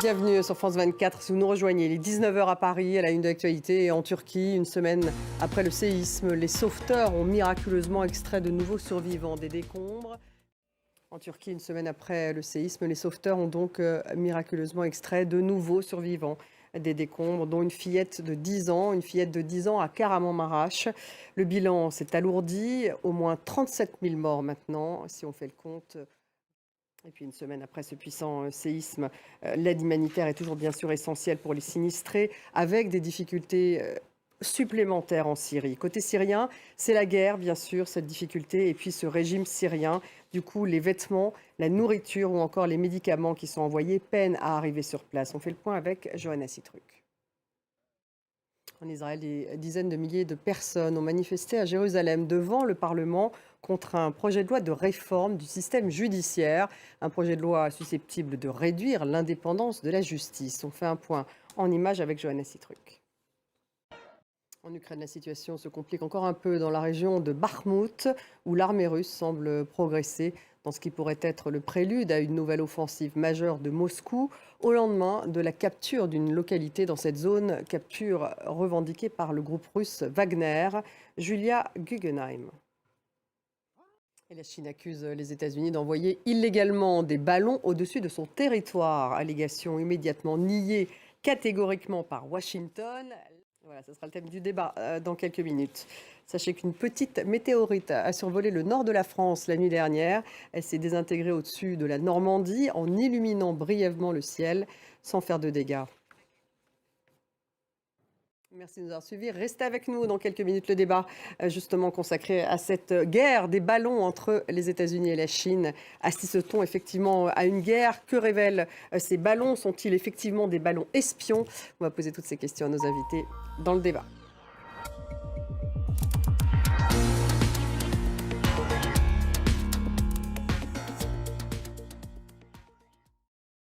Bienvenue sur France 24. Si vous nous rejoignez, il est 19h à Paris, à la une de l'actualité. Et en Turquie, une semaine après le séisme, les sauveteurs ont miraculeusement extrait de nouveaux survivants des décombres. En Turquie, une semaine après le séisme, les sauveteurs ont donc miraculeusement extrait de nouveaux survivants des décombres, dont une fillette de 10 ans, à Kahramanmaraş. Le bilan s'est alourdi, au moins 37 000 morts maintenant, si on fait le compte. Et puis une semaine après ce puissant séisme, l'aide humanitaire est toujours bien sûr essentielle pour les sinistrés, avec des difficultés supplémentaires en Syrie. Côté syrien, c'est la guerre, bien sûr, cette difficulté, et puis ce régime syrien. Du coup, les vêtements, la nourriture ou encore les médicaments qui sont envoyés peinent à arriver sur place. On fait le point avec Johanna Citruc. En Israël, des dizaines de milliers de personnes ont manifesté à Jérusalem devant le Parlement contre un projet de loi de réforme du système judiciaire, un projet de loi susceptible de réduire l'indépendance de la justice. On fait un point en images avec Johanna Citruc. En Ukraine, la situation se complique encore un peu dans la région de Bakhmout, où l'armée russe semble progresser dans ce qui pourrait être le prélude à une nouvelle offensive majeure de Moscou, au lendemain de la capture d'une localité dans cette zone, capture revendiquée par le groupe russe Wagner. Julia Guggenheim. Et la Chine accuse les États-Unis d'envoyer illégalement des ballons au-dessus de son territoire. Allégation immédiatement niée catégoriquement par Washington. Voilà, ce sera le thème du débat dans quelques minutes. Sachez qu'une petite météorite a survolé le nord de la France la nuit dernière. Elle s'est désintégrée au-dessus de la Normandie en illuminant brièvement le ciel sans faire de dégâts. Merci de nous avoir suivis. Restez avec nous dans quelques minutes. Le débat justement consacré à cette guerre des ballons entre les États-Unis et la Chine. Assiste-t-on effectivement à une guerre? Que révèlent ces ballons? Sont-ils effectivement des ballons espions? On va poser toutes ces questions à nos invités dans le débat.